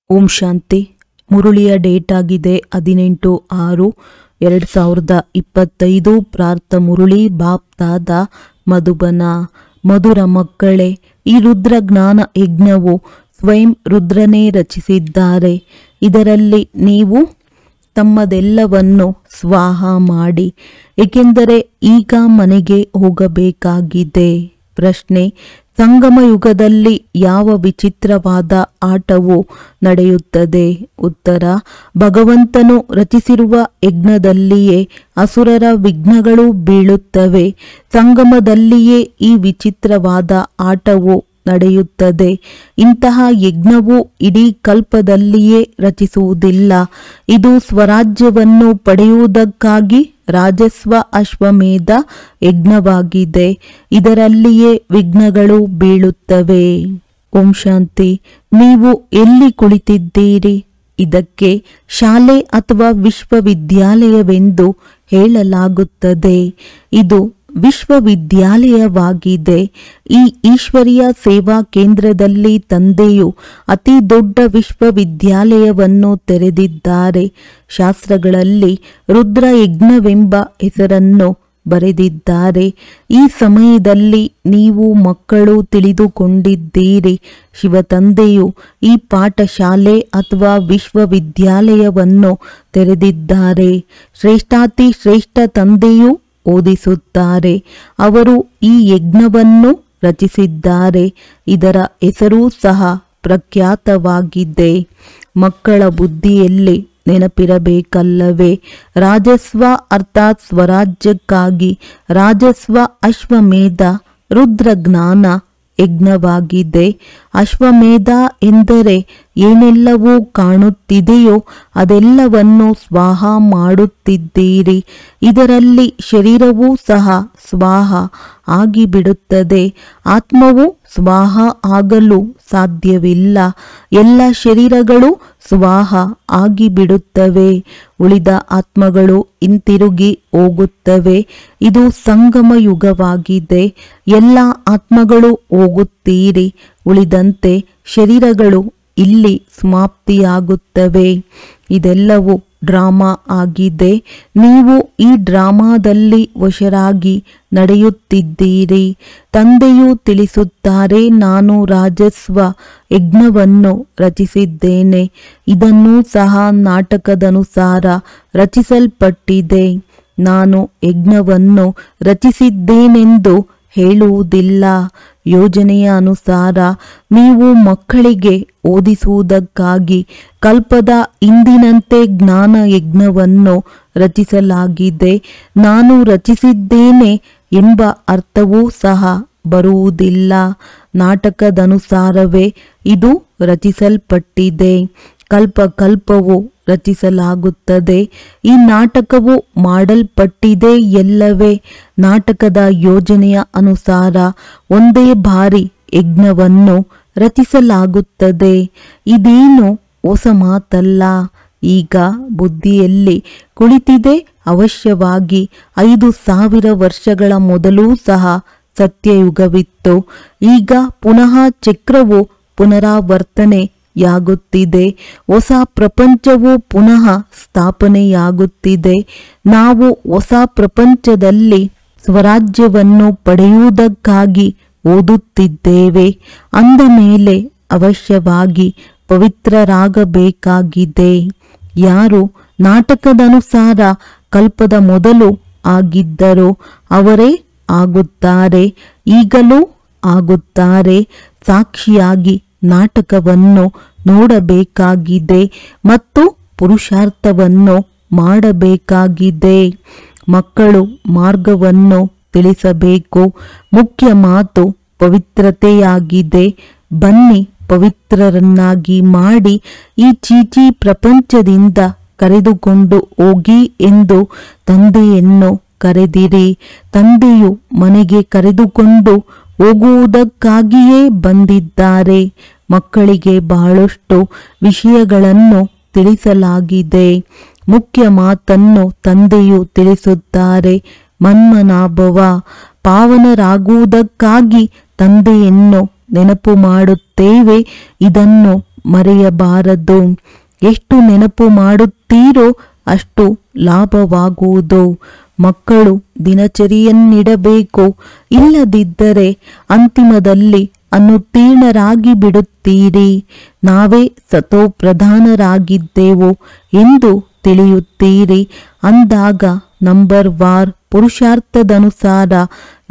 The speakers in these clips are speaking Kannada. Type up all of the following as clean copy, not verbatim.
ಓಂ ಶಾಂತಿ. ಮುರುಳಿಯ ಡೇಟ್ ಆಗಿದೆ 18/6/2025. ಪ್ರಾರ್ಥ ಮುರುಳಿ ಬಾಪ್ ದಾದ ಮಧುಬನ. ಮಧುರ ಮಕ್ಕಳೇ, ಈ ರುದ್ರ ಜ್ಞಾನ ಯಜ್ಞವು ಸ್ವಯಂ ರುದ್ರನೇ ರಚಿಸಿದ್ದಾರೆ. ಇದರಲ್ಲಿ ನೀವು ತಮ್ಮದೆಲ್ಲವನ್ನು ಸ್ವಾಹ ಮಾಡಿ, ಏಕೆಂದರೆ ಈಗ ಮನೆಗೆ ಹೋಗಬೇಕಾಗಿದೆ. ಪ್ರಶ್ನೆ: ಸಂಗಮ ಯುಗದಲ್ಲಿ ಯಾವ ವಿಚಿತ್ರವಾದ ಆಟವು ನಡೆಯುತ್ತದೆ? ಉತ್ತರ: ಭಗವಂತನು ರಚಿಸಿರುವ ಯಜ್ಞದಲ್ಲಿಯೇ ಅಸುರರ ವಿಘ್ನಗಳು ಬೀಳುತ್ತವೆ. ಸಂಗಮದಲ್ಲಿಯೇ ಈ ವಿಚಿತ್ರವಾದ ಆಟವು ನಡೆಯುತ್ತದೆ. ಇಂತಹ ಯಜ್ಞವು ಇಡೀ ಕಲ್ಪದಲ್ಲಿಯೇ ರಚಿಸುವುದಿಲ್ಲ. ಇದು ಸ್ವರಾಜ್ಯವನ್ನು ಪಡೆಯುವುದಕ್ಕಾಗಿ ರಾಜಸ್ವ ಅಶ್ವಮೇಧ ಯಜ್ಞವಾಗಿದೆ. ಇದರಲ್ಲಿಯೇ ವಿಘ್ನಗಳು ಬೀಳುತ್ತವೆ. ಓಂ ಶಾಂತಿ. ನೀವು ಎಲ್ಲಿ ಕುಳಿತಿದ್ದೀರಿ? ಇದಕ್ಕೆ ಶಾಲೆ ಅಥವಾ ವಿಶ್ವವಿದ್ಯಾಲಯವೆಂದು ಹೇಳಲಾಗುತ್ತದೆ. ಇದು ವಿಶ್ವವಿದ್ಯಾಲಯವಾಗಿದೆ. ಈ ಈಶ್ವರೀಯ ಸೇವಾ ಕೇಂದ್ರದಲ್ಲಿ ತಂದೆಯು ಅತಿ ದೊಡ್ಡ ವಿಶ್ವವಿದ್ಯಾಲಯವನ್ನು ತೆರೆದಿದ್ದಾರೆ. ಶಾಸ್ತ್ರಗಳಲ್ಲಿ ರುದ್ರ ಯಜ್ಞವೆಂಬ ಹೆಸರನ್ನು ಬರೆದಿದ್ದಾರೆ. ಈ ಸಮಯದಲ್ಲಿ ನೀವು ಮಕ್ಕಳು ತಿಳಿದುಕೊಂಡಿದ್ದೀರಿ, ಶಿವತಂದೆಯು ಈ ಪಾಠಶಾಲೆ ಅಥವಾ ವಿಶ್ವವಿದ್ಯಾಲಯವನ್ನು ತೆರೆದಿದ್ದಾರೆ. ಶ್ರೇಷ್ಠಾತಿ ಶ್ರೇಷ್ಠ ತಂದೆಯು ಓದಿಸುತ್ತಾರೆ. ಅವರು ಈ ಯಜ್ಞವನ್ನು ರಚಿಸಿದ್ದಾರೆ. ಇದರ ಹೆಸರೂ ಸಹ ಪ್ರಖ್ಯಾತವಾಗಿದೆ. ಮಕ್ಕಳ ಬುದ್ಧಿಯಲ್ಲಿ ನೆನಪಿರಬೇಕಲ್ಲವೇ? ರಾಜಸ್ವ ಅರ್ಥಾತ್ ಸ್ವರಾಜ್ಯಕ್ಕಾಗಿ ರಾಜಸ್ವ ಅಶ್ವಮೇಧ ರುದ್ರ ಜ್ಞಾನ ಯಜ್ಞವಾಗಿದೆ. ಅಶ್ವಮೇಧ ಎಂದರೆ ಏನೆಲ್ಲವೂ ಕಾಣುತ್ತಿದೆಯೋ ಅದೆಲ್ಲವನ್ನು ಸ್ವಾಹ ಮಾಡುತ್ತಿದ್ದೀರಿ. ಇದರಲ್ಲಿ ಶರೀರವೂ ಸಹ ಸ್ವಾಹ ಆಗಿಬಿಡುತ್ತದೆ. ಆತ್ಮವು ಸ್ವಾಹ ಆಗಲು ಸಾಧ್ಯವಿಲ್ಲ. ಎಲ್ಲ ಶರೀರಗಳು ಸ್ವಾಹ ಆಗಿಬಿಡುತ್ತವೆ. ಉಳಿದ ಆತ್ಮಗಳು ಹಿಂತಿರುಗಿ ಹೋಗುತ್ತವೆ. ಇದು ಸಂಗಮ ಯುಗವಾಗಿದೆ. ಎಲ್ಲ ಆತ್ಮಗಳು ಹೋಗುತ್ತೀರಿ. ಉಳಿದಂತೆ ಶರೀರಗಳು ಇಲ್ಲಿ ಸಮಾಪ್ತಿಯಾಗುತ್ತವೆ. ಇದೆಲ್ಲವೂ ಡ್ರಾಮಾ ಆಗಿದೆ. ನೀವು ಈ ಡ್ರಾಮಾದಲ್ಲಿ ವಶರಾಗಿ ನಡೆಯುತ್ತಿದ್ದೀರಿ. ತಂದೆಯು ತಿಳಿಸುತ್ತಾರೆ, ನಾನು ರಾಜಸ್ವ ಯಜ್ಞವನ್ನು ರಚಿಸಿದ್ದೇನೆ. ಇದನ್ನೂ ಸಹ ನಾಟಕದನುಸಾರ ರಚಿಸಲ್ಪಟ್ಟಿದೆ. ನಾನು ಯಜ್ಞವನ್ನು ರಚಿಸಿದ್ದೇನೆಂದು ಹೇಳುವುದಿಲ್ಲ. ಯೋಜನೆಯ ಅನುಸಾರ ನೀವು ಮಕ್ಕಳಿಗೆ ಓದಿಸುವುದಕ್ಕಾಗಿ ಕಲ್ಪದ ಇಂದಿನಂತೆ ಜ್ಞಾನ ಯಜ್ಞವನ್ನು ರಚಿಸಲಾಗಿದೆ. ನಾನು ರಚಿಸಿದ್ದೇನೆ ಎಂಬ ಅರ್ಥವೂ ಸಹ ಬರುವುದಿಲ್ಲ. ನಾಟಕದನುಸಾರವೇ ಇದು ರಚಿಸಲ್ಪಟ್ಟಿದೆ. ಕಲ್ಪ ಕಲ್ಪವು ರಚಿಸಲಾಗುತ್ತದೆ. ಈ ನಾಟಕವು ಮಾಡಲ್ಪಟ್ಟಿದೆ ಎಲ್ಲವೇ? ನಾಟಕದ ಯೋಜನೆಯ ಅನುಸಾರ ಒಂದೇ ಬಾರಿ ಯಜ್ಞವನ್ನು ರಚಿಸಲಾಗುತ್ತದೆ. ಇದೇನು ಹೊಸ ಮಾತಲ್ಲ. ಈಗ ಬುದ್ಧಿಯಲ್ಲಿ ಕುಳಿತಿದೆ. ಅವಶ್ಯವಾಗಿ 5000 ವರ್ಷಗಳ ಮೊದಲೂ ಸಹ ಸತ್ಯಯುಗವಿತ್ತು. ಈಗ ಪುನಃ ಚಕ್ರವು ಪುನರಾವರ್ತನೆಯಾಗುತ್ತಿದೆ. ಹೊಸ ಪ್ರಪಂಚವು ಪುನಃ ಸ್ಥಾಪನೆಯಾಗುತ್ತಿದೆ. ನಾವು ಹೊಸ ಪ್ರಪಂಚದಲ್ಲಿ ಸ್ವರಾಜ್ಯವನ್ನು ಪಡೆಯುವುದಕ್ಕಾಗಿ ಓದುತ್ತಿದ್ದೇವೆ. ಅಂದ ಮೇಲೆ ಅವಶ್ಯವಾಗಿ ಪವಿತ್ರರಾಗಬೇಕಾಗಿದೆ. ಯಾರು ನಾಟಕದನುಸಾರ ಕಲ್ಪದ ಮೊದಲು ಆಗಿದ್ದರೋ ಅವರೇ ಆಗುತ್ತಾರೆ. ಈಗಲೂ ಆಗುತ್ತಾರೆ. ಸಾಕ್ಷಿಯಾಗಿ ನಾಟಕವನ್ನು ನೋಡಬೇಕಾಗಿದೆ ಮತ್ತು ಪುರುಷಾರ್ಥವನ್ನು ಮಾಡಬೇಕಾಗಿದೆ. ಮಕ್ಕಳು ಮಾರ್ಗವನ್ನು ತಿಳಿಸಬೇಕು. ಮುಖ್ಯ ಮಾತು ಪವಿತ್ರತೆಯಾಗಿದೆ. ಬನ್ನಿ, ಪವಿತ್ರರನ್ನಾಗಿ ಮಾಡಿ ಈ ಚೀಚಿ ಪ್ರಪಂಚದಿಂದ ಕರೆದುಕೊಂಡು ಹೋಗಿ ಎಂದು ತಂದೆಯನ್ನು ಕರೆದಿರಿ. ತಂದೆಯು ಮನೆಗೆ ಕರೆದುಕೊಂಡು ಹೋಗುವುದಕ್ಕಾಗಿಯೇ ಬಂದಿದ್ದಾರೆ. ಮಕ್ಕಳಿಗೆ ಬಹಳಷ್ಟು ವಿಷಯಗಳನ್ನು ತಿಳಿಸಲಾಗಿದೆ. ಮುಖ್ಯ ಮಾತನ್ನು ತಂದೆಯು ತಿಳಿಸುತ್ತಾರೆ. ಮನ್ಮನಾಭವ. ಪಾವನರಾಗುವುದಕ್ಕಾಗಿ ತಂದೆಯನ್ನು ನೆನಪು ಮಾಡುತ್ತೇವೆ. ಇದನ್ನು ಮರೆಯಬಾರದು. ಎಷ್ಟು ನೆನಪು ಮಾಡುತ್ತೀರೋ ಅಷ್ಟು ಲಾಭವಾಗುವುದು. ಮಕ್ಕಳು ದಿನಚರಿಯನ್ನಿಡಬೇಕು. ಇಲ್ಲದಿದ್ದರೆ ಅಂತಿಮದಲ್ಲಿ ಅನುತ್ತೀರ್ಣರಾಗಿ ಬಿಡುತ್ತೀರಿ. ನಾವೇ ಸತೋಪ್ರಧಾನರಾಗಿದ್ದೆವು ಎಂದು ತಿಳಿಯುತ್ತೀರಿ. ಅಂದಾಗ ನಂಬರ್ ವಾರ್ ಪುರುಷಾರ್ಥದನುಸಾರ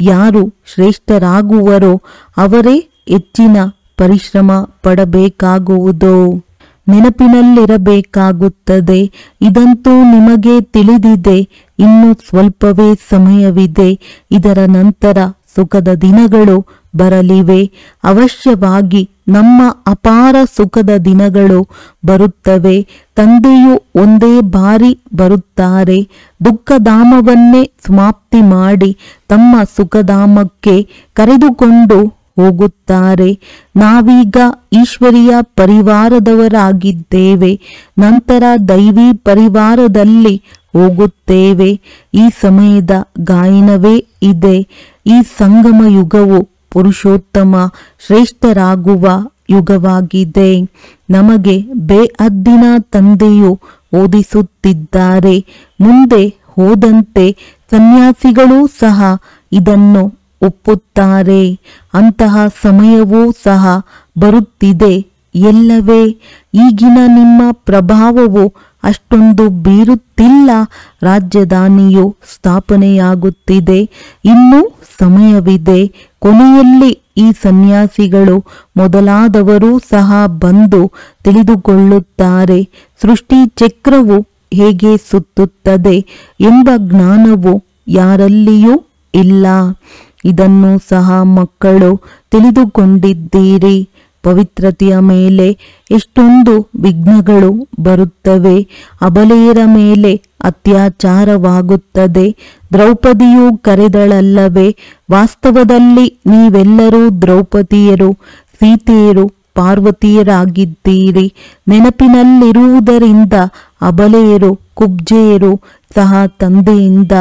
ಯಾರು ಶ್ರೇಷ್ಠರಾಗುವರೋ ಅವರೇ ಹೆಚ್ಚಿನ ಪರಿಶ್ರಮ ಪಡಬೇಕಾಗುವುದು. ನೆನಪಿನಲ್ಲಿರಬೇಕಾಗುತ್ತದೆ. ಇದಂತೂ ನಿಮಗೆ ತಿಳಿದಿದೆ. ಇನ್ನು ಸ್ವಲ್ಪವೇ ಸಮಯವಿದೆ. ಇದರ ನಂತರ ಸುಖದ ದಿನಗಳು ಬರಲಿವೆ. ಅವಶ್ಯವಾಗಿ ನಮ್ಮ ಅಪಾರ ಸುಖದ ದಿನಗಳು ಬರುತ್ತವೆ. ತಂದೆಯು ಒಂದೇ ಬಾರಿ ಬರುತ್ತಾರೆ. ದುಃಖಧಾಮವನ್ನೇ ಸಮಾಪ್ತಿ ಮಾಡಿ ತಮ್ಮ ಸುಖಧಾಮಕ್ಕೆ ಕರೆದುಕೊಂಡು ಹೋಗುತ್ತಾರೆ. ನಾವೀಗ ಈಶ್ವರೀಯ ಪರಿವಾರದವರಾಗಿದ್ದೇವೆ. ನಂತರ ದೈವಿ ಪರಿವಾರದಲ್ಲಿ ಹೋಗುತ್ತೇವೆ. ಈ ಸಮಯದ ಗಾಯನವೇ ಇದೆ. ಈ ಸಂಗಮ ಯುಗವು ಪುರುಷೋತ್ತಮ ಶ್ರೇಷ್ಠರಾಗುವ ಯುಗವಾಗಿದೆ. ನಮಗೆ ಬೇಅದ್ದಿನ ತಂದೆಯು ಓದಿಸುತ್ತಿದ್ದಾರೆ. ಮುಂದೆ ಹೋದಂತೆ ಸನ್ಯಾಸಿಗಳೂ ಸಹ ಇದನ್ನು ಒಪ್ಪುತ್ತಾರೆ. ಅಂತಹ ಸಮಯವೂ ಸಹ ಬರುತ್ತಿದೆ ಎಲ್ಲವೇ. ಈಗಿನ ನಿಮ್ಮ ಪ್ರಭಾವವು ಅಷ್ಟೊಂದು ಬೀರುತ್ತಿಲ್ಲ. ರಾಜಧಾನಿಯು ಸ್ಥಾಪನೆಯಾಗುತ್ತಿದೆ. ಇನ್ನೂ ಸಮಯವಿದೆ. ಕೊನೆಯಲ್ಲಿ ಈ ಸನ್ಯಾಸಿಗಳು ಮೊದಲಾದವರೂ ಸಹ ಬಂದು ತಿಳಿದುಕೊಳ್ಳುತ್ತಾರೆ. ಸೃಷ್ಟಿ ಚಕ್ರವು ಹೇಗೆ ಸುತ್ತುತ್ತದೆ ಎಂಬ ಜ್ಞಾನವು ಯಾರಲ್ಲಿಯೂ ಇಲ್ಲ. ಇದನ್ನು ಸಹ ಮಕ್ಕಳು ತಿಳಿದುಕೊಂಡಿದ್ದೀರಿ. ಪವಿತ್ರತೆಯ ಮೇಲೆ ಎಷ್ಟೊಂದು ವಿಘ್ನಗಳು ಬರುತ್ತವೆ. ಅಬಲೆಯರ ಮೇಲೆ ಅತ್ಯಾಚಾರವಾಗುತ್ತದೆ. ದ್ರೌಪದಿಯು ಕರೆದಳಲ್ಲವೇ? ವಾಸ್ತವದಲ್ಲಿ ನೀವೆಲ್ಲರೂ ದ್ರೌಪದಿಯರು, ಸೀತೆಯರು, ಪಾರ್ವತಿಯರಾಗಿದ್ದೀರಿ. ನೆನಪಿನಲ್ಲಿರುವುದರಿಂದ ಅಬಲೆಯರು, ಕುಬ್ಜೆಯರು ಸಹ ತಂದೆಯಿಂದ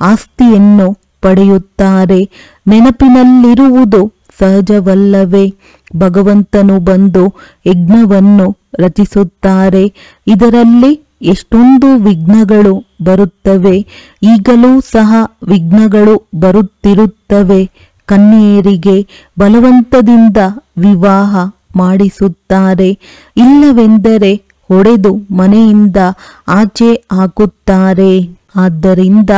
ಆಸ್ತಿಯನ್ನು ಪಡೆಯುತ್ತಾರೆ. ನೆನಪಿನಲ್ಲಿರುವುದು ಸಹಜವಲ್ಲವೇ? ಭಗವಂತನು ಬಂದು ಯಜ್ಞವನ್ನು ರಚಿಸುತ್ತಾರೆ. ಇದರಲ್ಲಿ ಎಷ್ಟೊಂದು ವಿಘ್ನಗಳು ಬರುತ್ತವೆ. ಈಗಲೂ ಸಹ ವಿಘ್ನಗಳು ಬರುತ್ತಿರುತ್ತವೆ. ಕನ್ಯೆಯರಿಗೆ ಬಲವಂತದಿಂದ ವಿವಾಹ ಮಾಡಿಸುತ್ತಾರೆ. ಇಲ್ಲವೆಂದರೆ ಹೊಡೆದು ಮನೆಯಿಂದ ಆಚೆ ಹಾಕುತ್ತಾರೆ. ಆದ್ದರಿಂದ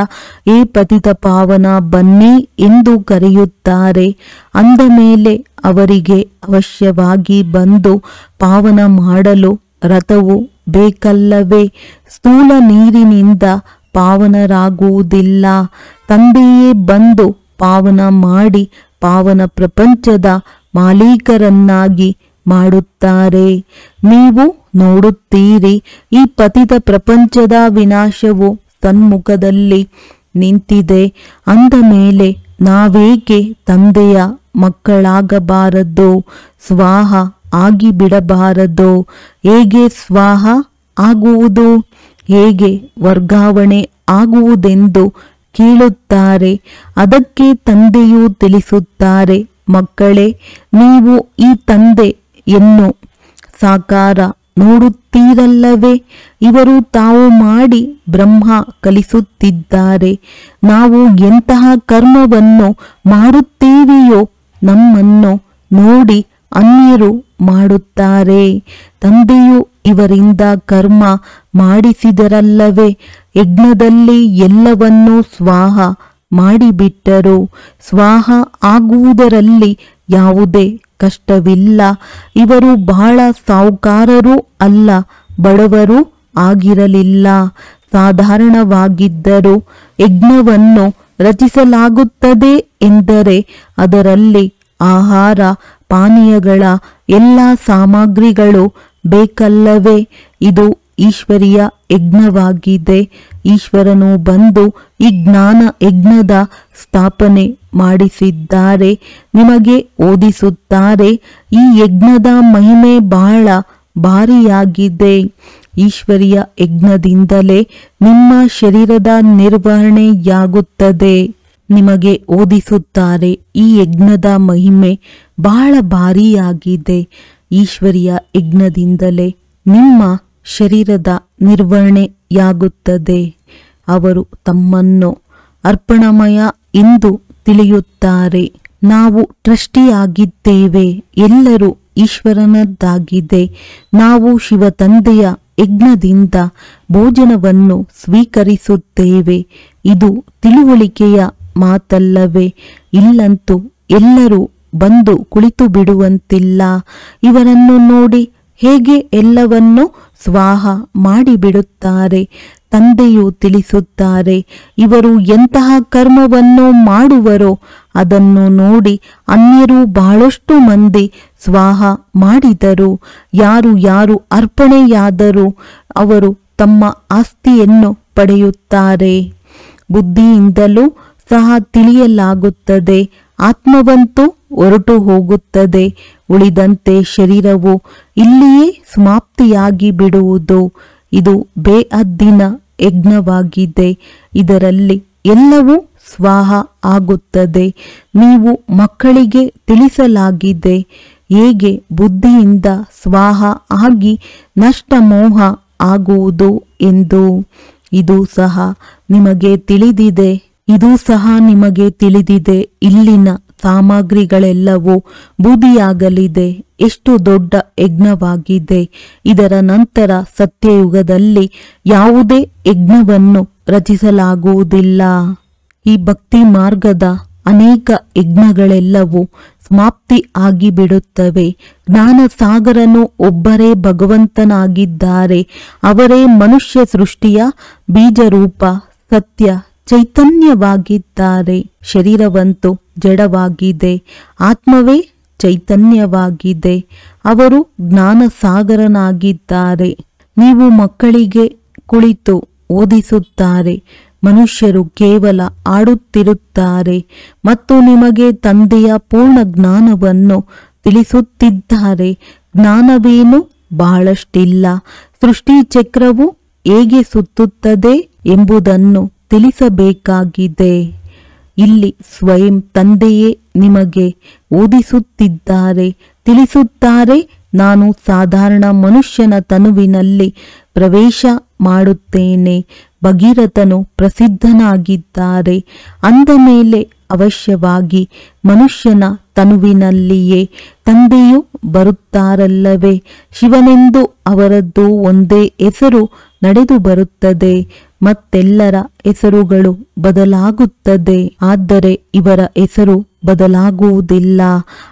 ಏ ಪತಿತ ಪಾವನ ಬನ್ನಿ ಎಂದು ಕರೆಯುತ್ತಾರೆ. ಅಂದ ಮೇಲೆ ಅವರಿಗೆ ಅವಶ್ಯವಾಗಿ ಬಂದು ಪಾವನ ಮಾಡಲು ರಥವು ಬೇಕಲ್ಲವೇ? ಸ್ಥೂಲ ನೀರಿನಿಂದ ಪಾವನರಾಗುವುದಿಲ್ಲ. ತಂದೆಯೇ ಬಂದು ಪಾವನ ಮಾಡಿ ಪಾವನ ಪ್ರಪಂಚದ ಮಾಲೀಕರನ್ನಾಗಿ ಮಾಡುತ್ತಾರೆ. ನೀವು ನೋಡುತ್ತೀರಿ, ಈ ಪತಿತ ಪ್ರಪಂಚದ ವಿನಾಶವು ಸನ್ಮುಖದಲ್ಲಿ ನಿಂತಿದೆ. ಅಂದ ಮೇಲೆ ನಾವೇಕೆ ತಂದೆಯ ಮಕ್ಕಳಾಗಬಾರದು? ಸ್ವಾಹ ಆಗಿಬಿಡಬಾರದು? ಹೇಗೆ ಸ್ವಾಹ ಆಗುವುದು? ಹೇಗೆ ವರ್ಗಾವಣೆ ಆಗುವುದೆಂದು ಕೇಳುತ್ತಾರೆ. ಅದಕ್ಕೆ ತಂದೆಯು ತಿಳಿಸುತ್ತಾರೆ, ಮಕ್ಕಳೇ, ನೀವು ಈ ತಂದೆಯನ್ನು ಸಾಕಾರ ನೋಡುತ್ತೀರಲ್ಲವೇ? ಇವರು ತಾವು ಮಾಡಿ ಬ್ರಹ್ಮ ಕಲಿಸುತ್ತಿದ್ದಾರೆ. ನಾವು ಎಂತಹ ಕರ್ಮವನ್ನು ಮಾಡುತ್ತೇವೆಯೋ ನಮ್ಮನ್ನು ನೋಡಿ ಅನ್ಯರು ಮಾಡುತ್ತಾರೆ. ತಂದೆಯು ಇವರಿಂದ ಕರ್ಮ ಮಾಡಿಸಿದರಲ್ಲವೇ? ಯಜ್ಞದಲ್ಲಿ ಎಲ್ಲವನ್ನೂ ಸ್ವಾಹ ಮಾಡಿಬಿಟ್ಟರು. ಸ್ವಾಹ ಆಗುವುದರಲ್ಲಿ ಯಾವುದೇ ಕಷ್ಟವಿಲ್ಲ. ಇವರು ಬಹಳ ಸಾಹುಕಾರರೂ ಅಲ್ಲ, ಬಡವರೂ ಆಗಿರಲಿಲ್ಲ. ಸಾಧಾರಣವಾಗಿದ್ದರು. ಯಜ್ಞವನ್ನು ರಚಿಸಲಾಗುತ್ತದೆ ಎಂದರೆ ಅದರಲ್ಲಿ ಆಹಾರ ಪಾನೀಯಗಳ ಎಲ್ಲ ಸಾಮಗ್ರಿಗಳು ಬೇಕಲ್ಲವೇ? ಇದು ಈಶ್ವರೀಯ ಯಜ್ಞವಾಗಿದೆ. ಈಶ್ವರನು ಬಂದು ಈ ಜ್ಞಾನ ಯಜ್ಞದ ಸ್ಥಾಪನೆ ಮಾಡಿಸಿದ್ದಾರೆ. ನಿಮಗೆ ಓದಿಸುತ್ತಾರೆ. ಈ ಯಜ್ಞದ ಮಹಿಮೆ ಬಹಳ ಭಾರಿಯಾಗಿದೆ. ಈಶ್ವರೀಯ ಯಜ್ಞದಿಂದಲೇ ನಿಮ್ಮ ಶರೀರದ ನಿರ್ವಹಣೆಯಾಗುತ್ತದೆ. ನಿಮಗೆ ಓದಿಸುತ್ತಾರೆ. ಈ ಯಜ್ಞದ ಮಹಿಮೆ ಬಹಳ ಭಾರಿಯಾಗಿದೆ. ಈಶ್ವರಿಯ ಯಜ್ಞದಿಂದಲೇ ನಿಮ್ಮ ಶರೀರದ ನಿರ್ವಹಣೆಯಾಗುತ್ತದೆ. ಅವರು ತಮ್ಮನ್ನು ಅರ್ಪಣಮಯ ಎಂದು ತಿಳಿಯುತ್ತಾರೆ. ನಾವು ಟ್ರಸ್ಟಿಯಾಗಿದ್ದೇವೆ, ಎಲ್ಲರೂ ಈಶ್ವರನದ್ದಾಗಿದೆ. ನಾವು ಶಿವ ತಂದೆಯ ಯಜ್ಞದಿಂದ ಭೋಜನವನ್ನು ಸ್ವೀಕರಿಸುತ್ತೇವೆ. ಇದು ತಿಳುವಳಿಕೆಯ ಮಾತಲ್ಲವೇ? ಇಲ್ಲಂತೂ ಎಲ್ಲರೂ ಬಂದು ಕುಳಿತು ಬಿಡುವಂತಿಲ್ಲ. ಇವರನ್ನು ನೋಡಿ ಹೇಗೆ ಎಲ್ಲವನ್ನೂ ಸ್ವಾಹ ಮಾಡಿಬಿಡುತ್ತಾರೆ. ತಂದೆಯು ತಿಳಿಸುತ್ತಾರೆ, ಇವರು ಎಂತಹ ಕರ್ಮವನ್ನು ಮಾಡುವರೋ ಅದನ್ನು ನೋಡಿ ಅನ್ಯರು ಬಹಳಷ್ಟು ಮಂದಿ ಸ್ವಾಹ ಮಾಡಿದರು. ಯಾರು ಯಾರು ಅರ್ಪಣೆಯಾದರೂ ಅವರು ತಮ್ಮ ಆಸ್ತಿಯನ್ನು ಪಡೆಯುತ್ತಾರೆ. ಬುದ್ಧಿಯಿಂದಲೂ ಸಹ ತಿಳಿಯಲಾಗುತ್ತದೆ. ಆತ್ಮವಂತೂ ಹೊರಟು ಹೋಗುತ್ತದೆ. ಉಳಿದಂತೆ ಶರೀರವು ಇಲ್ಲಿಯೇ ಸಮಾಪ್ತಿಯಾಗಿ ಬಿಡುವುದು. ಇದು ಬೇಅದ್ದಿನ ಯಜ್ಞವಾಗಿದೆ. ಇದರಲ್ಲಿ ಎಲ್ಲವೂ ಸ್ವಾಹ ಆಗುತ್ತದೆ. ನೀವು ಮಕ್ಕಳಿಗೆ ತಿಳಿಸಲಾಗಿದೆ ಹೇಗೆ ಬುದ್ಧಿಯಿಂದ ಸ್ವಾಹ ಆಗಿ ನಷ್ಟ ಮೋಹ ಆಗುವುದು ಎಂದು. ಇದು ಸಹ ನಿಮಗೆ ತಿಳಿದಿದೆ. ಇಲ್ಲಿನ ಸಾಮಗ್ರಿಗಳೆಲ್ಲವೂ ಬೂದಿಯಾಗಲಿದೆ. ಎಷ್ಟು ದೊಡ್ಡ ಯಜ್ಞವಾಗಿದೆ. ಇದರ ನಂತರ ಸತ್ಯಯುಗದಲ್ಲಿ ಯಾವುದೇ ಯಜ್ಞವನ್ನು ರಚಿಸಲಾಗುವುದಿಲ್ಲ. ಈ ಭಕ್ತಿ ಮಾರ್ಗದ ಅನೇಕ ಯಜ್ಞಗಳೆಲ್ಲವೂ ಸಮಾಪ್ತಿ ಆಗಿಬಿಡುತ್ತವೆ. ಜ್ಞಾನಸಾಗರನು ಒಬ್ಬರೇ ಭಗವಂತನಾಗಿದ್ದಾರೆ. ಅವರೇ ಮನುಷ್ಯ ಸೃಷ್ಟಿಯ ಬೀಜರೂಪ ಸತ್ಯ ಚೈತನ್ಯವಾಗಿದ್ದಾರೆ. ಶರೀರವಂತೂ ಜಡವಾಗಿದೆ, ಆತ್ಮವೇ ಚೈತನ್ಯವಾಗಿದೆ. ಅವರು ಜ್ಞಾನಸಾಗರನಾಗಿದ್ದಾರೆ. ನೀವು ಮಕ್ಕಳಿಗೆ ಕುಳಿತು ಓದಿಸುತ್ತಾರೆ. ಮನುಷ್ಯರು ಕೇವಲ ಆಡುತ್ತಿರುತ್ತಾರೆ ಮತ್ತು ನಿಮಗೆ ತಂದೆಯ ಪೂರ್ಣ ಜ್ಞಾನವನ್ನು ತಿಳಿಸುತ್ತಿದ್ದಾರೆ. ಜ್ಞಾನವೇನು ಬಹಳಷ್ಟಿಲ್ಲ. ಸೃಷ್ಟಿ ಚಕ್ರವು ಹೇಗೆ ಸುತ್ತುತ್ತದೆ ಎಂಬುದನ್ನು ತಿಳಿಸಬೇಕಾಗಿದೆ. ಇಲ್ಲಿ ಸ್ವಯಂ ತಂದೆಯೇ ನಿಮಗೆ ಓದಿಸುತ್ತಿದ್ದಾರೆ, ತಿಳಿಸುತ್ತಾರೆ. ನಾನು ಸಾಧಾರಣ ಮನುಷ್ಯನ ತನುವಿನಲ್ಲಿ ಪ್ರವೇಶ ಮಾಡುತ್ತೇನೆ. ಭಗೀರಥನು ಪ್ರಸಿದ್ಧನಾಗಿದ್ದಾರೆ. ಅಂದ ಮೇಲೆ ಅವಶ್ಯವಾಗಿ ಮನುಷ್ಯನ ತನುವಿನಲ್ಲಿಯೇ ತಂದೆಯು ಬರುತ್ತಾರಲ್ಲವೇ? ಶಿವನೆಂದು ಅವರದ್ದು ಒಂದೇ ಹೆಸರು ನಡೆದು ಬರುತ್ತದೆ. ಮತ್ತೆಲ್ಲರ ಹೆಸರುಗಳು ಬದಲಾಗುತ್ತದೆ. ಆದರೆ ಇವರ ಹೆಸರು ಬದಲಾಗುವುದಿಲ್ಲ.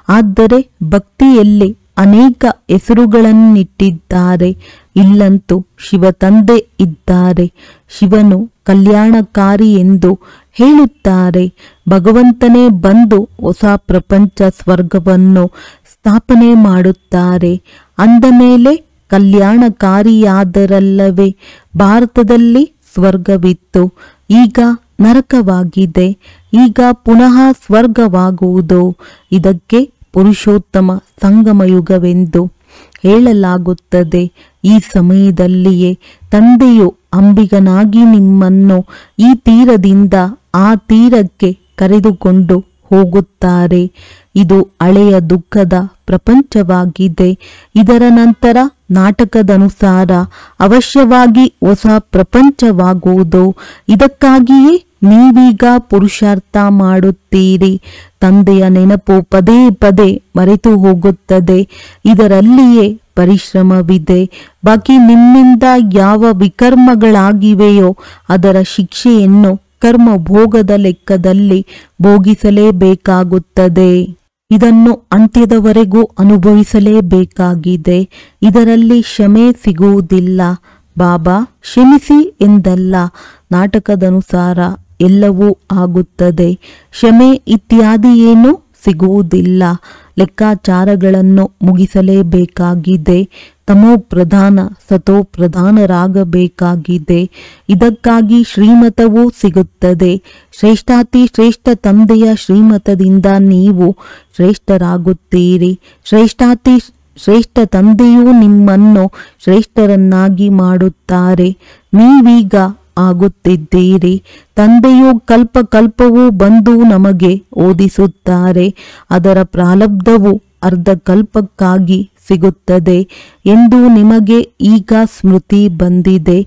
ಆದರೆ ಭಕ್ತಿಯಲ್ಲಿ ಅನೇಕ ಹೆಸರುಗಳನ್ನಿಟ್ಟಿದ್ದಾರೆ. ಇಲ್ಲಂತೂ ಶಿವ ತಂದೆ ಇದ್ದಾರೆ. ಶಿವನು ಕಲ್ಯಾಣಕಾರಿ ಎಂದು ಹೇಳುತ್ತಾರೆ. ಭಗವಂತನೇ ಬಂದು ಹೊಸ ಪ್ರಪಂಚ ಸ್ವರ್ಗವನ್ನು ಸ್ಥಾಪನೆ ಮಾಡುತ್ತಾರೆ. ಅಂದ ಮೇಲೆ ಕಲ್ಯಾಣಕಾರಿಯಾದರಲ್ಲವೇ? ಭಾರತದಲ್ಲಿ ಸ್ವರ್ಗವಿತ್ತು, ಈಗ ನರಕವಾಗಿದೆ. ಈಗ ಪುನಃ ಸ್ವರ್ಗವಾಗುವುದು. ಇದಕ್ಕೆ ಪುರುಷೋತ್ತಮ ಸಂಗಮಯುಗವೆಂದು ಹೇಳಲಾಗುತ್ತದೆ. ಈ ಸಮಯದಲ್ಲಿಯೇ ತಂದೆಯು ಅಂಬಿಗನಾಗಿ ನಿಮ್ಮನ್ನು ಈ ತೀರದಿಂದ ಆ ತೀರಕ್ಕೆ ಕರೆದುಕೊಂಡು ಹೋಗುತ್ತಾರೆ. ಇದು ಹಳೆಯ ದುಃಖದ ಪ್ರಪಂಚವಾಗಿದೆ. ಇದರ ನಂತರ ನಾಟಕದನುಸಾರ ಅವಶ್ಯವಾಗಿ ಹೊಸ ಪ್ರಪಂಚವಾಗುವುದು. ಇದಕ್ಕಾಗಿಯೇ ನೀವೀಗ ಪುರುಷಾರ್ಥ ಮಾಡುತ್ತೀರಿ. ತಂದೆಯ ನೆನಪು ಪದೇ ಪದೇ ಮರೆತು ಹೋಗುತ್ತದೆ. ಇದರಲ್ಲಿಯೇ ಪರಿಶ್ರಮವಿದೆ. ಬಾಕಿ ನಿಮ್ಮಿಂದ ಯಾವ ವಿಕರ್ಮಗಳಾಗಿವೆಯೋ ಅದರ ಶಿಕ್ಷೆಯನ್ನು ಕರ್ಮ ಭೋಗದ ಲೆಕ್ಕದಲ್ಲಿ ಭೋಗಿಸಲೇಬೇಕಾಗುತ್ತದೆ. ಇದನ್ನು ಅಂತ್ಯದವರೆಗೂ ಅನುಭವಿಸಲೇಬೇಕಾಗಿದೆ. ಇದರಲ್ಲಿ ಕ್ಷಮೆ ಸಿಗುವುದಿಲ್ಲ. ಬಾಬಾ ಕ್ಷಮಿಸಿ ಎಂದಲ್ಲ, ನಾಟಕದನುಸಾರ ಎಲ್ಲವೂ ಆಗುತ್ತದೆ. ಕ್ಷಮೆ ಇತ್ಯಾದಿ ಏನೂ ಸಿಗುವುದಿಲ್ಲ. ಲೆಕ್ಕಾಚಾರಗಳನ್ನು ಮುಗಿಸಲೇಬೇಕಾಗಿದೆ. ತಮೋ ಪ್ರಧಾನ ಸತೋ ಪ್ರಧಾನರಾಗಬೇಕಾಗಿದೆ. ಇದಕ್ಕಾಗಿ ಶ್ರೀಮತವೂ ಸಿಗುತ್ತದೆ. ಶ್ರೇಷ್ಠಾತಿ ಶ್ರೇಷ್ಠ ತಂದೆಯ ಶ್ರೀಮತದಿಂದ ನೀವು ಶ್ರೇಷ್ಠರಾಗುತ್ತೀರಿ. ಶ್ರೇಷ್ಠಾತಿ ಶ್ರೇಷ್ಠ ತಂದೆಯೂ ನಿಮ್ಮನ್ನು ಶ್ರೇಷ್ಠರನ್ನಾಗಿ ಮಾಡುತ್ತಾರೆ. ನೀವೀಗ ಆಗುತ್ತಿದ್ದೀರಿ. ತಂದೆಯು ಕಲ್ಪ ಕಲ್ಪವೂ ಬಂದು ನಮಗೆ ಓದಿಸುತ್ತಾರೆ. ಅದರ ಪ್ರಾರಬ್ಧವು ಅರ್ಧ ಕಲ್ಪಕ್ಕಾಗಿ ಸಿಗುತ್ತದೆ ಎಂದು ನಿಮಗೆ ಈಗ ಸ್ಮೃತಿ ಬಂದಿದೆ.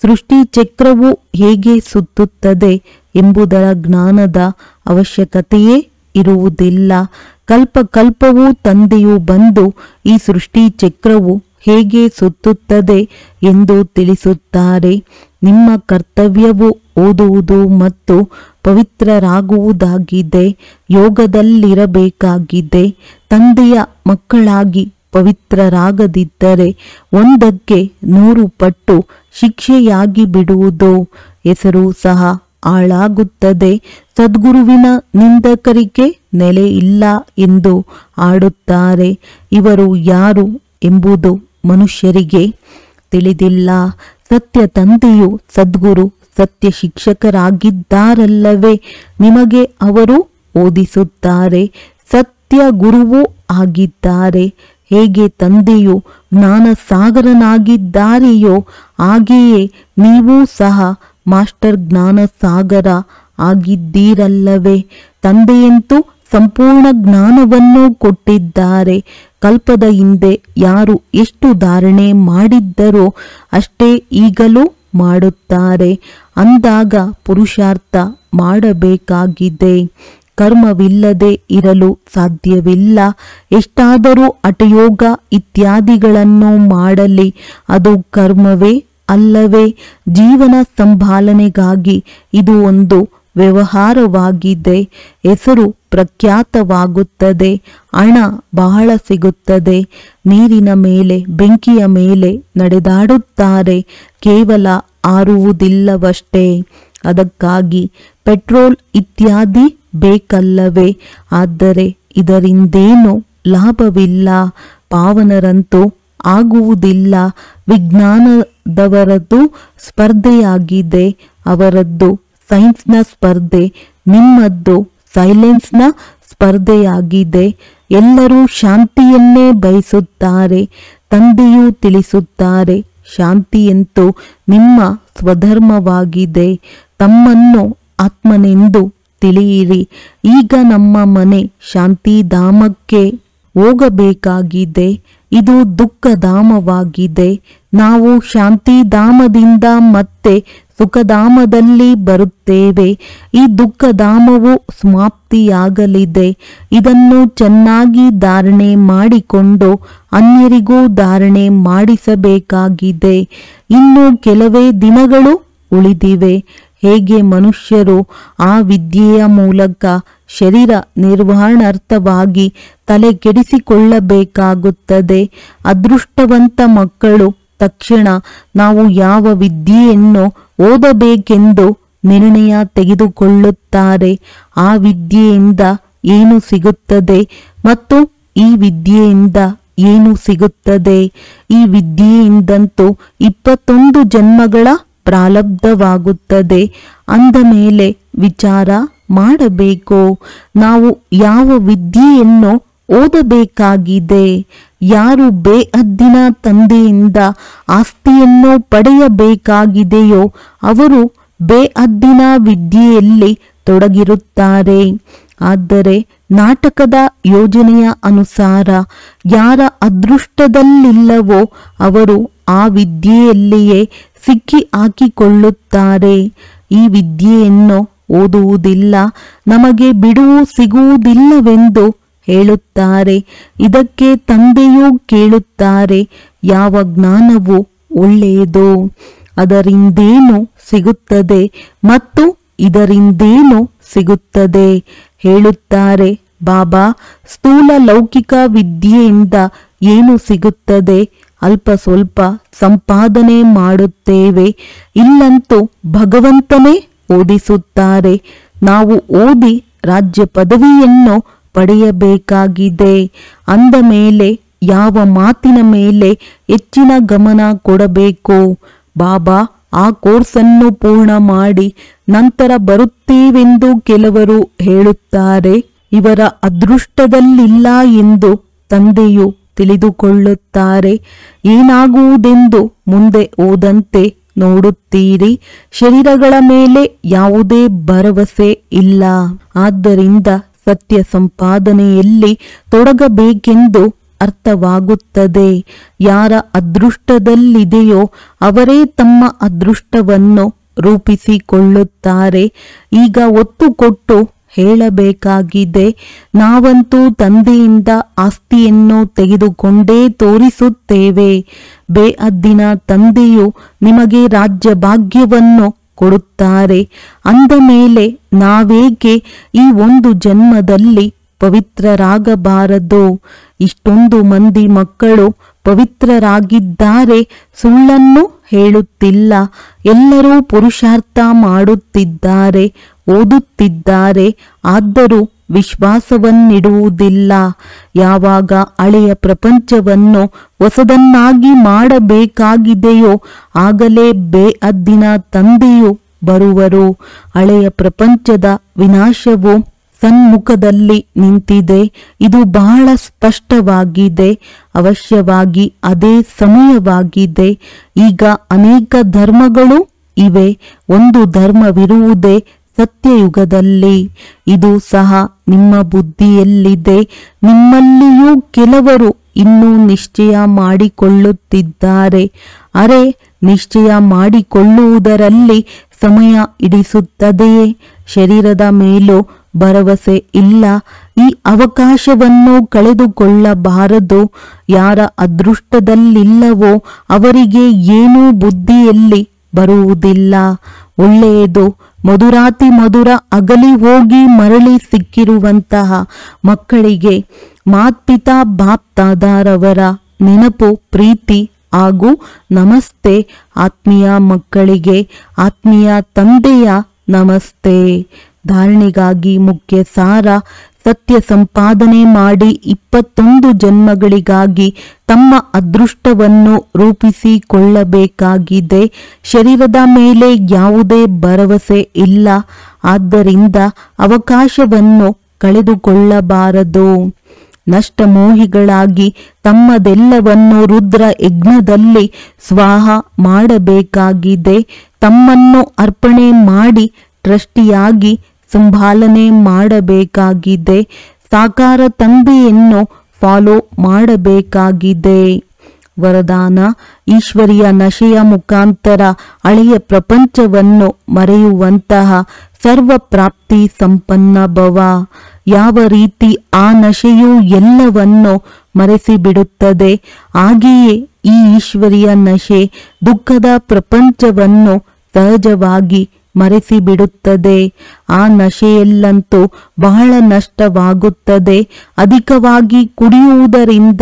ಸೃಷ್ಟಿ ಚಕ್ರವು ಹೇಗೆ ಸುತ್ತುತ್ತದೆ ಎಂಬುದರ ಜ್ಞಾನದ ಅವಶ್ಯಕತೆಯೇ ಇರುವುದಿಲ್ಲ. ಕಲ್ಪಕಲ್ಪವೂ ತಂದೆಯು ಬಂದು ಈ ಸೃಷ್ಟಿ ಚಕ್ರವು ಹೇಗೆ ಸುತ್ತುತ್ತದೆ ಎಂದು ತಿಳಿಸುತ್ತಾರೆ. ನಿಮ್ಮ ಕರ್ತವ್ಯವು ಓದುವುದು ಮತ್ತು ಪವಿತ್ರರಾಗುವುದಾಗಿದೆ, ಯೋಗದಲ್ಲಿರಬೇಕಾಗಿದೆ. ತಂದೆಯ ಮಕ್ಕಳಾಗಿ ಪವಿತ್ರರಾಗದಿದ್ದರೆ 100ಕ್ಕೆ 100 ಪಟ್ಟು ಶಿಕ್ಷೆಯಾಗಿ ಬಿಡುವುದು. ಹೆಸರು ಸಹ ಹಾಳಾಗುತ್ತದೆ. ಸದ್ಗುರುವಿನ ನಿಂದಕರಿಗೆ ನೆಲೆ ಇಲ್ಲ ಎಂದು ಆಡುತ್ತಾರೆ. ಇವರು ಯಾರು ಎಂಬುದು ಮನುಷ್ಯರಿಗೆ ತಿಳಿದಿಲ್ಲ. ಸತ್ಯ ತಂದೆಯು ಸದ್ಗುರು ಸತ್ಯ ಶಿಕ್ಷಕರಾಗಿದ್ದಾರಲ್ಲವೇ, ನಿಮಗೆ ಅವರು ಓದಿಸುತ್ತಾರೆ. ಸತ್ಯ ಗುರುವೂ ಆಗಿದ್ದಾರೆ. ಹೇಗೆ ತಂದೆಯು ಜ್ಞಾನಸಾಗರನಾಗಿದ್ದಾರೆಯೋ ಹಾಗೆಯೇ ನೀವು ಸಹ ಮಾಸ್ಟರ್ ಜ್ಞಾನಸಾಗರ ಆಗಿದ್ದೀರಲ್ಲವೇ. ತಂದೆಯಂತೂ ಸಂಪೂರ್ಣ ಜ್ಞಾನವನ್ನು ಕೊಟ್ಟಿದ್ದಾರೆ. ಕಲ್ಪದ ಹಿಂದೆ ಯಾರು ಎಷ್ಟು ಧಾರಣೆ ಮಾಡಿದ್ದರೋ ಅಷ್ಟೇ ಈಗಲೂ ಮಾಡುತ್ತಾರೆ. ಅಂದಾಗ ಪುರುಷಾರ್ಥ ಮಾಡಬೇಕಾಗಿದೆ. ಕರ್ಮವಿಲ್ಲದೆ ಇರಲು ಸಾಧ್ಯವಿಲ್ಲ. ಎಷ್ಟಾದರೂ ಹಠಯೋಗ ಇತ್ಯಾದಿಗಳನ್ನು ಮಾಡಲಿ, ಅದು ಕರ್ಮವೇ ಅಲ್ಲವೇ. ಜೀವನ ಸಂಭಾಲನೆಗಾಗಿ ಇದು ಒಂದು ವ್ಯವಹಾರವಾಗಿದೆ. ಹೆಸರು ಪ್ರಖ್ಯಾತವಾಗುತ್ತದೆ, ಹಣ ಬಹಳ ಸಿಗುತ್ತದೆ. ನೀರಿನ ಮೇಲೆ ಬೆಂಕಿಯ ಮೇಲೆ ನಡೆದಾಡುತ್ತಾರೆ, ಕೇವಲ ಆರುವುದಿಲ್ಲವಷ್ಟೇ. ಅದಕ್ಕಾಗಿ ಪೆಟ್ರೋಲ್ ಇತ್ಯಾದಿ ಬೇಕಲ್ಲವೇ. ಆದರೆ ಇದರಿಂದೇನು ಲಾಭವಿಲ್ಲ. ಪಾವನರಂತೂ ಆಗುವುದಿಲ್ಲ. ವಿಜ್ಞಾನದವರದ್ದು ಸ್ಪರ್ಧೆಯಾಗಿದೆ, ಅವರದ್ದು ಸೈನ್ಸ್ನ ಸ್ಪರ್ಧೆ. ನಿಮ್ಮದ್ದು ಸೈಲೆನ್ಸ್ನ ಸ್ಪರ್ಧೆಯಾಗಿದೆ. ಎಲ್ಲರೂ ಶಾಂತಿಯನ್ನೇ ಬಯಸುತ್ತಾರೆ. ತಂದೆಯೂ ತಿಳಿಸುತ್ತಾರೆ, ಶಾಂತಿಯಂತೂ ನಿಮ್ಮ ಸ್ವಧರ್ಮವಾಗಿದೆ. ತಮ್ಮನ್ನು ಆತ್ಮನೆಂದು ತಿಳಿಯಿರಿ. ಈಗ ನಮ್ಮ ಮನೆ ಶಾಂತಿಧಾಮಕ್ಕೆ ಹೋಗಬೇಕಾಗಿದೆ. ಇದು ದುಃಖಧಾಮವಾಗಿದೆ. ನಾವು ಶಾಂತಿಧಾಮದಿಂದ ಮತ್ತೆ ಸುಖಧಾಮದಲ್ಲಿ ಬರುತ್ತೇವೆ. ಈ ದುಃಖಧಾಮವು ಸಮಾಪ್ತಿಯಾಗಲಿದೆ. ಇದನ್ನು ಚೆನ್ನಾಗಿ ಧಾರಣೆ ಮಾಡಿಕೊಂಡು ಅನ್ಯರಿಗೂ ಧಾರಣೆ ಮಾಡಿಸಬೇಕಾಗಿದೆ. ಇನ್ನು ಕೆಲವೇ ದಿನಗಳು ಉಳಿದಿವೆ. ಹೇಗೆ ಮನುಷ್ಯರು ಆ ವಿದ್ಯೆಯ ಮೂಲಕ ಶರೀರ ನಿರ್ವಹಣಾರ್ಥವಾಗಿ ತಲೆ ಕೆಡಿಸಿಕೊಳ್ಳಬೇಕಾಗುತ್ತದೆ. ಅದೃಷ್ಟವಂತ ಮಕ್ಕಳು ತಕ್ಷಣ ನಾವು ಯಾವ ವಿದ್ಯೆಯನ್ನು ಓದಬೇಕೆಂದು ನಿರ್ಣಯ ತೆಗೆದುಕೊಳ್ಳುತ್ತಾರೆ. ಆ ವಿದ್ಯೆಯಿಂದ ಏನು ಸಿಗುತ್ತದೆ ಮತ್ತು ಈ ವಿದ್ಯೆಯಿಂದ ಏನು ಸಿಗುತ್ತದೆ. ಈ ವಿದ್ಯೆಯಿಂದಂತೂ 21 ಜನ್ಮಗಳ ಪ್ರಾರಬ್ಧವಾಗುತ್ತದೆ. ಅಂದ ಮೇಲೆ ವಿಚಾರ ಮಾಡಬೇಕು, ನಾವು ಯಾವ ವಿದ್ಯೆಯನ್ನು ಓದಬೇಕಾಗಿದೆ. ಯಾರು ಬೇಹದ್ದಿನ ತಂದೆಯಿಂದ ಆಸ್ತಿಯನ್ನು ಪಡೆಯಬೇಕಾಗಿದೆಯೋ ಅವರು ಬೇಹದ್ದಿನ ವಿದ್ಯೆಯಲ್ಲಿ ತೊಡಗಿರುತ್ತಾರೆ. ಆದರೆ ನಾಟಕದ ಯೋಜನೆಯ ಅನುಸಾರ ಯಾರ ಅದೃಷ್ಟದಲ್ಲಿಲ್ಲವೋ ಅವರು ಆ ವಿದ್ಯೆಯಲ್ಲಿಯೇ ಸಿಕ್ಕಿ ಹಾಕಿಕೊಳ್ಳುತ್ತಾರೆ. ಈ ವಿದ್ಯೆಯನ್ನು ಓದುವುದಿಲ್ಲ, ನಮಗೆ ಬಿಡುವು ಸಿಗುವುದಿಲ್ಲವೆಂದು ಹೇಳುತ್ತಾರೆ. ಇದಕ್ಕೆ ತಂದೆಯೂ ಕೇಳುತ್ತಾರೆ, ಯಾವ ಜ್ಞಾನವು ಒಳ್ಳೆಯದು, ಅದರಿಂದೇನು ಸಿಗುತ್ತದೆ ಮತ್ತು ಇದರಿಂದೇನು ಸಿಗುತ್ತದೆ. ಹೇಳುತ್ತಾರೆ, ಬಾಬಾ ಸ್ಥೂಲ ಲೌಕಿಕ ವಿದ್ಯೆಯಿಂದ ಏನು ಸಿಗುತ್ತದೆ. ಅಲ್ಪ ಸ್ವಲ್ಪ ಸಂಪಾದನೆ ಮಾಡುತ್ತೇವೆ. ಇಲ್ಲಂತೂ ಭಗವಂತನೇ ಓದಿಸುತ್ತಾರೆ. ನಾವು ಓದಿ ರಾಜ್ಯ ಪದವಿಯನ್ನು ಪಡೆಯಬೇಕಾಗಿದೆ. ಅಂದ ಮೇಲೆ ಯಾವ ಮಾತಿನ ಮೇಲೆ ಹೆಚ್ಚಿನ ಗಮನ ಕೊಡಬೇಕು. ಬಾಬಾ ಆ ಕೋರ್ಸನ್ನು ಪೂರ್ಣ ಮಾಡಿ ನಂತರ ಬರುತ್ತೇವೆಂದು ಕೆಲವರು ಹೇಳುತ್ತಾರೆ. ಇವರ ಅದೃಷ್ಟದಲ್ಲಿಲ್ಲ ಎಂದು ತಂದೆಯು ತಿಳಿದುಕೊಳ್ಳುತ್ತಾರೆ. ಏನಾಗುವುದೆಂದು ಮುಂದೆ ಹೋದಂತೆ ನೋಡುತ್ತೀರಿ. ಶರೀರಗಳ ಮೇಲೆ ಯಾವುದೇ ಭರವಸೆ ಇಲ್ಲ. ಆದ್ದರಿಂದ ಸತ್ಯ ಸಂಪಾದನೆಯಲ್ಲಿ ತೊಡಗಬೇಕೆಂದು ಅರ್ಥವಾಗುತ್ತದೆ. ಯಾರ ಅದೃಷ್ಟದಲ್ಲಿದೆಯೋ ಅವರೇ ತಮ್ಮ ಅದೃಷ್ಟವನ್ನು ರೂಪಿಸಿಕೊಳ್ಳುತ್ತಾರೆ. ಈಗ ಒತ್ತು ಕೊಟ್ಟು ಹೇಳಬೇಕಾಗಿದೆ, ನಾವಂತೂ ತಂದೆಯಿಂದ ಆಸ್ತಿಯನ್ನು ತೆಗೆದುಕೊಂಡೇ ತೋರಿಸುತ್ತೇವೆ. ಬೇಅದ್ದಿನ ತಂದೆಯು ನಿಮಗೆ ರಾಜ್ಯ ಭಾಗ್ಯವನ್ನು ಕೊಡುತ್ತಾರೆ. ಅಂದ ಮೇಲೆ ನಾವೇಕೆ ಈ ಒಂದು ಜನ್ಮದಲ್ಲಿ ಪವಿತ್ರರಾಗಬಾರದು? ಇಷ್ಟೊಂದು ಮಂದಿ ಮಕ್ಕಳು ಪವಿತ್ರರಾಗಿದ್ದಾರೆ, ಸುಳ್ಳನ್ನು ಹೇಳುತ್ತಿಲ್ಲ. ಎಲ್ಲರೂ ಪುರುಷಾರ್ಥ ಮಾಡುತ್ತಿದ್ದಾರೆ, ಓದುತ್ತಿದ್ದಾರೆ, ಆದರೂ ವಿಶ್ವಾಸವನ್ನಿಡುವುದಿಲ್ಲ. ಯಾವಾಗ ಹಳೆಯ ಪ್ರಪಂಚವನ್ನು ಹೊಸದನ್ನಾಗಿ ಮಾಡಬೇಕಾಗಿದೆಯೋ ಆಗಲೇ ಬೇಅದ್ದಿನ ತಂದೆಯು ಬರುವರು. ಹಳೆಯ ಪ್ರಪಂಚದ ವಿನಾಶವು ಸನ್ಮುಖದಲ್ಲಿ ನಿಂತಿದೆ. ಇದು ಬಹಳ ಸ್ಪಷ್ಟವಾಗಿದೆ. ಅವಶ್ಯವಾಗಿ ಅದೇ ಸಮಯವಾಗಿದೆ. ಈಗ ಅನೇಕ ಧರ್ಮಗಳು ಇವೆ, ಒಂದು ಧರ್ಮವಿರುವುದೇ ಸತ್ಯಯುಗದಲ್ಲಿ. ಇದು ಸಹ ನಿಮ್ಮ ಬುದ್ಧಿಯಲ್ಲಿದೆ. ನಿಮ್ಮಲ್ಲಿಯೂ ಕೆಲವರು ಇನ್ನೂ ನಿಶ್ಚಯ ಮಾಡಿಕೊಳ್ಳುತ್ತಿದ್ದಾರೆ. ಅರೆ, ನಿಶ್ಚಯ ಮಾಡಿಕೊಳ್ಳುವುದರಲ್ಲಿ ಸಮಯ ಹಿಡಿಸುತ್ತದೆಯೇ? ಶರೀರದ ಮೇಲೂ ಭರವಸೆ ಇಲ್ಲ. ಈ ಅವಕಾಶವನ್ನು ಕಳೆದುಕೊಳ್ಳಬಾರದು. ಯಾರ ಅದೃಷ್ಟದಲ್ಲಿಲ್ಲವೋ ಅವರಿಗೆ ಏನೂ ಬುದ್ಧಿಯಲ್ಲಿ ಬರುವುದಿಲ್ಲ. ಒಳ್ಳೆಯದು, ಮಧುರಾತಿ ಮಧುರ ಅಗಲಿ ಹೋಗಿ ಮರಳಿ ಸಿಕ್ಕಿರುವಂತಹ ಮಕ್ಕಳಿಗೆ ಮಾತ್ಪಿತಾ ಬಾಪ್ದಾದಾರವರ ನೆನಪು, ಪ್ರೀತಿ ಹಾಗೂ ನಮಸ್ತೆ. ಆತ್ಮೀಯ ಮಕ್ಕಳಿಗೆ ಆತ್ಮೀಯ ತಂದೆಯ ನಮಸ್ತೆ. ಧಾರಣೆಗಾಗಿ ಮುಖ್ಯ ಸಾರ: ಸತ್ಯ ಸಂಪಾದನೆ ಮಾಡಿ 21 ಜನ್ಮಗಳಿಗಾಗಿ ತಮ್ಮ ಅದೃಷ್ಟವನ್ನು ರೂಪಿಸಿಕೊಳ್ಳಬೇಕಾಗಿದೆ. ಶರೀರದ ಮೇಲೆ ಯಾವುದೇ ಭರವಸೆ ಇಲ್ಲ, ಆದ್ದರಿಂದ ಅವಕಾಶವನ್ನು ಕಳೆದುಕೊಳ್ಳಬಾರದು. ನಷ್ಟಮೋಹಿಗಳಾಗಿ ತಮ್ಮದೆಲ್ಲವನ್ನು ರುದ್ರ ಯಜ್ಞದಲ್ಲಿ ಸ್ವಾಹ ಮಾಡಬೇಕಾಗಿದೆ. ತಮ್ಮನ್ನು ಅರ್ಪಣೆ ಮಾಡಿ ಟ್ರಸ್ಟಿಯಾಗಿ ಸಂಭಾಲನೆ ಮಾಡಬೇಕಾಗಿದೆ. ಸಾಕಾರ ತಂದೆಯನ್ನು ಫಾಲೋ ಮಾಡಬೇಕಾಗಿದೆ. ವರದಾನ: ಈಶ್ವರಿಯ ನಶೆಯ ಮುಖಾಂತರ ಹಳೆಯ ಪ್ರಪಂಚವನ್ನು ಮರೆಯುವಂತಹ ಸರ್ವ ಪ್ರಾಪ್ತಿ ಸಂಪನ್ನ ಭವ. ಯಾವ ರೀತಿ ಆ ನಶೆಯು ಎಲ್ಲವನ್ನು ಮರೆಸಿಬಿಡುತ್ತದೆ, ಹಾಗೆಯೇ ಈ ಈಶ್ವರಿಯ ನಶೆ ದುಃಖದ ಪ್ರಪಂಚವನ್ನು ಸಹಜವಾಗಿ ಮರೆಸಿಬಿಡುತ್ತದೆ. ಆ ನಶೆಯಲ್ಲಂತೂ ಬಹಳ ನಷ್ಟವಾಗುತ್ತದೆ. ಅಧಿಕವಾಗಿ ಕುಡಿಯುವುದರಿಂದ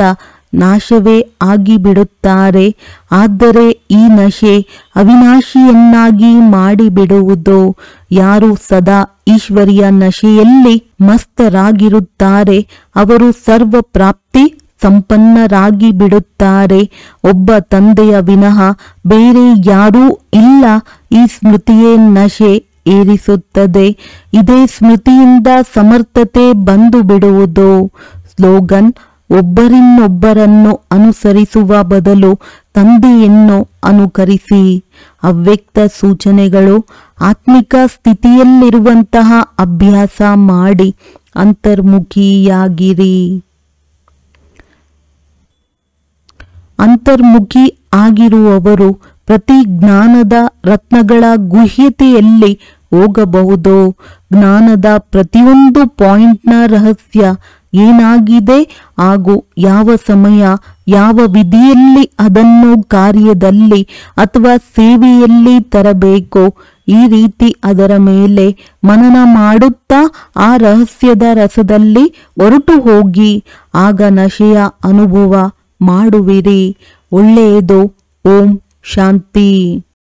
ನಾಶವೇ ಆಗಿಬಿಡುತ್ತಾರೆ. ಆದರೆ ಈ ನಶೆ ಅವಿನಾಶಿಯನ್ನಾಗಿ ಮಾಡಿಬಿಡುವುದು. ಯಾರು ಸದಾ ಈಶ್ವರಿಯ ನಶೆಯಲ್ಲಿ ಮಸ್ತರಾಗಿರುತ್ತಾರೆ ಅವರು ಸರ್ವ ಪ್ರಾಪ್ತಿ ಸಂಪನ್ನರಾಗಿ ಬಿಡುತ್ತಾರೆ. ಒಬ್ಬ ತಂದೆಯ ವಿನಃ ಬೇರೆ ಯಾರೂ ಇಲ್ಲ. ಈ ಸ್ಮೃತಿಯೇ ನಶೆ ಏರಿಸುತ್ತದೆ. ಇದೇ ಸ್ಮೃತಿಯಿಂದ ಸಮರ್ಥತೆ ಬಂದು ಬಿಡುವುದು. ಸ್ಲೋಗನ್: ಒಬ್ಬರಿನ್ನೊಬ್ಬರನ್ನು ಅನುಸರಿಸುವ ಬದಲು ತಂದೆಯನ್ನು ಅನುಕರಿಸಿ. ಅವ್ಯಕ್ತ ಸೂಚನೆಗಳು: ಆತ್ಮಿಕ ಸ್ಥಿತಿಯಲ್ಲಿರುವಂತಹ ಅಭ್ಯಾಸ ಮಾಡಿ ಅಂತರ್ಮುಖಿಯಾಗಿರಿ. ಅಂತರ್ಮುಖಿ ಆಗಿರುವವರು ಪ್ರತಿ ಜ್ಞಾನದ ರತ್ನಗಳ ಗುಹ್ಯತೆಯಲ್ಲಿ ಹೋಗಬಹುದು. ಜ್ಞಾನದ ಪ್ರತಿಯೊಂದು ಪಾಯಿಂಟ್ನ ರಹಸ್ಯ ಏನಾಗಿದೆ ಹಾಗೂ ಯಾವ ಸಮಯ ಯಾವ ವಿಧಿಯಲ್ಲಿ ಅದನ್ನು ಕಾರ್ಯದಲ್ಲಿ ಅಥವಾ ಸೇವೆಯಲ್ಲಿ ತರಬೇಕು, ಈ ರೀತಿ ಅದರ ಮೇಲೆ ಮನನ ಮಾಡುತ್ತಾ ಆ ರಹಸ್ಯದ ರಸದಲ್ಲಿ ಹೊರಟು ಹೋಗಿ ಆಗ ನಶೆಯ ಅನುಭವ ಮಾಡುವಿರಿ. ಒಳ್ಳೆಯದು. ಓಂ ಶಾಂತಿ.